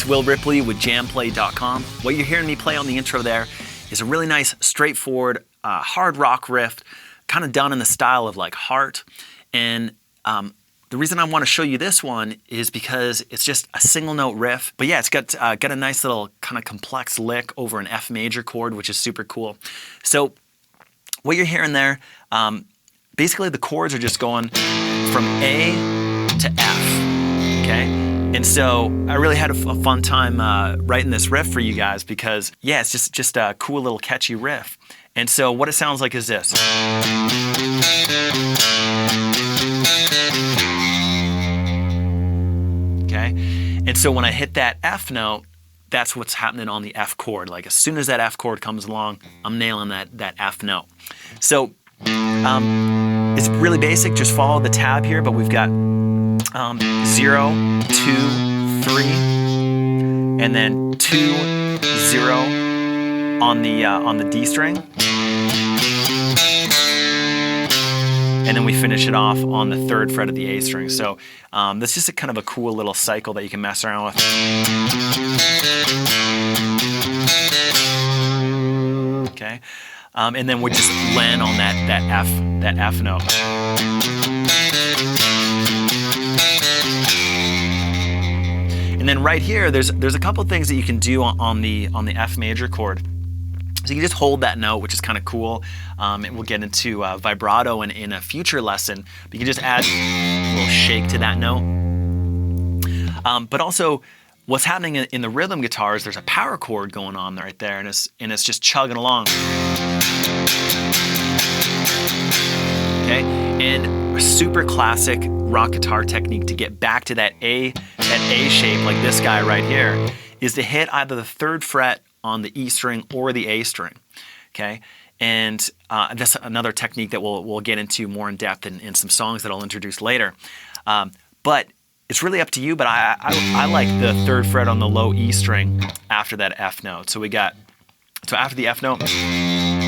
it's Will Ripley with JamPlay.com. What you're hearing me play on the intro there is a really nice, straightforward, hard rock riff, kind of done in the style of like Heart. And the reason I want to show you this one is because it's just a single note riff. But yeah, it's got a nice little kind of complex lick over an F major chord, which is super cool. So what you're hearing there, basically the chords are just going from A to F, okay? And so I really had a fun time writing this riff for you guys because, yeah, it's just a cool little catchy riff. And so what it sounds like is this. Okay? And so when I hit that F note, that's what's happening on the F chord. Like as soon as that F chord comes along, I'm nailing that F note. So it's really basic, just follow the tab here, but we've got 0, 2, 3, and then 2, 0 on the D string. And then we finish it off on the 3rd fret of the A string. So that's just a kind of a cool little cycle that you can mess around with. Okay, and then we just land on that F note. And then right here, there's a couple things that you can do on the F major chord. So you can just hold that note, which is kind of cool. And we'll get into vibrato in a future lesson. But you can just add a little shake to that note. But also, what's happening in the rhythm guitars, there's a power chord going on right there, and it's just chugging along. Okay, and a super classic rock guitar technique to get back to that A shape, like this guy right here, is to hit either the 3rd fret on the E string or the A string. Okay, and that's another technique that we'll get into more in depth in some songs that I'll introduce later. But it's really up to you, but I like the 3rd fret on the low E string after that F note. So after the F note,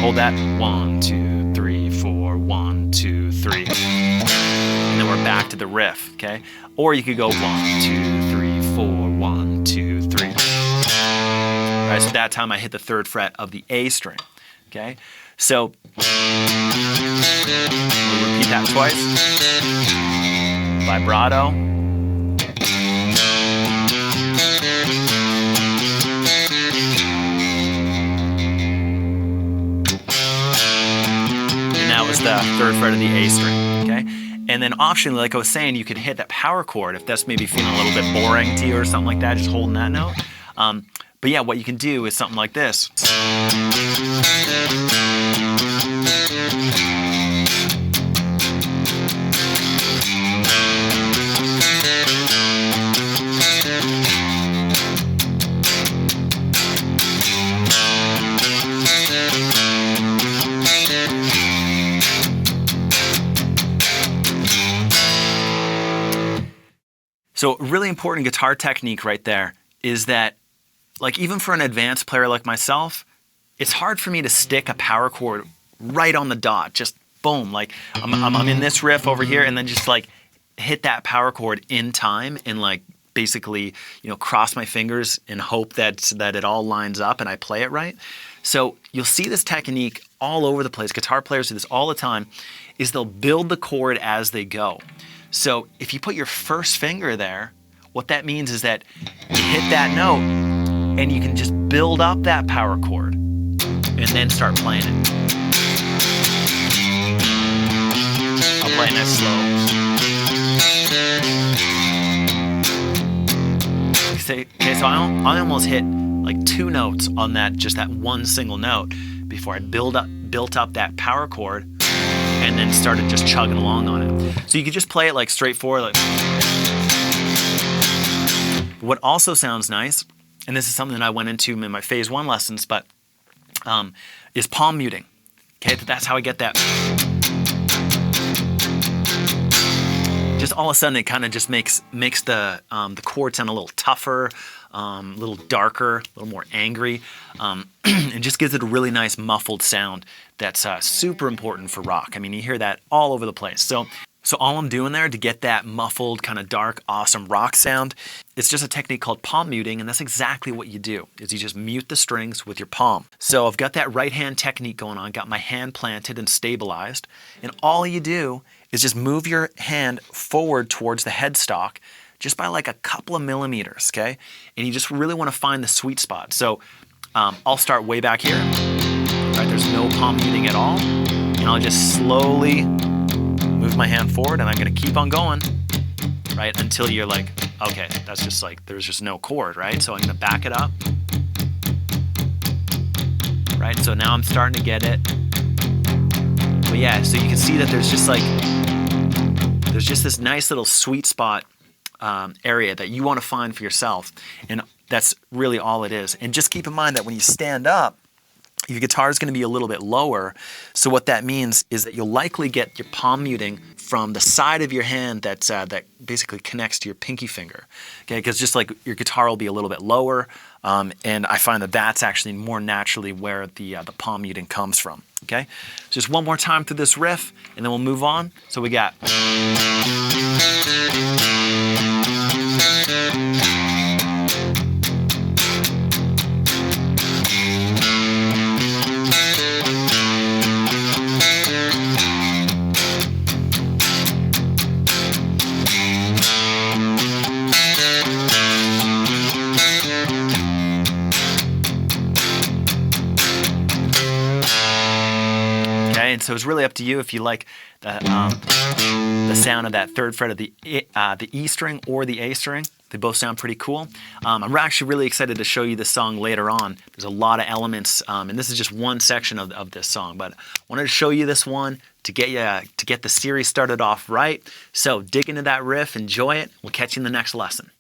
hold that 1, 2, 3, 4, 1, 2, 3. And then we're back to the riff, okay? Or you could go 1, 2, 3, 4, 1, 2, 3. All right, so that time I hit the 3rd fret of the A string, okay? So we'll repeat that twice. Vibrato. And that was the 3rd fret of the A string, okay? And then optionally, like I was saying, you could hit that power chord if that's maybe feeling a little bit boring to you or something like that, just holding that note. But yeah, what you can do is something like this. So a really important guitar technique right there is that, like, even for an advanced player like myself, it's hard for me to stick a power chord right on the dot, just boom, like I'm in this riff over here and then just like hit that power chord in time and like basically, you know, cross my fingers and hope that it all lines up and I play it right. So you'll see this technique all over the place. Guitar players do this all the time, is they'll build the chord as they go. So if you put your first finger there, what that means is that you hit that note and you can just build up that power chord and then start playing it. I'll play it nice slow. Okay, so I almost hit like 2 notes on just that one single note before I built up that power chord and then started just chugging along on it. So you could just play it like straightforward. Like. What also sounds nice, and this is something that I went into in my phase 1 lessons, but is palm muting. Okay, that's how I get that. Just all of a sudden, it kind of just makes the chord sound a little tougher, a little darker, a little more angry, and just gives it a really nice muffled sound that's super important for rock. I mean, you hear that all over the place. So So all I'm doing there to get that muffled, kind of dark, awesome rock sound, it's just a technique called palm muting, and that's exactly what you do, is you just mute the strings with your palm. So I've got that right hand technique going on, got my hand planted and stabilized, and all you do is just move your hand forward towards the headstock just by like a couple of millimeters, okay? And you just really want to find the sweet spot. So I'll start way back here, right? There's no palm muting at all, and I'll just slowly move my hand forward, and I'm going to keep on going, right, until you're like, okay, that's just like, there's just no chord, right? So I'm going to back it up, right? So now I'm starting to get it. But yeah, so you can see that there's just like, there's just this nice little sweet spot area that you want to find for yourself, and that's really all it is. And just keep in mind that when you stand up, your guitar is going to be a little bit lower. So what that means is that you'll likely get your palm muting from the side of your hand that basically connects to your pinky finger. Okay, because just like your guitar will be a little bit lower, and I find that that's actually more naturally where the palm muting comes from. Okay, so just one more time through this riff, and then we'll move on. So we got. And so it's really up to you if you like the sound of that third fret of the E string or the A string. They both sound pretty cool. I'm actually really excited to show you this song later on. There's a lot of elements, and this is just one section of this song, but I wanted to show you this one to get the series started off right. So dig into that riff, enjoy it. We'll catch you in the next lesson.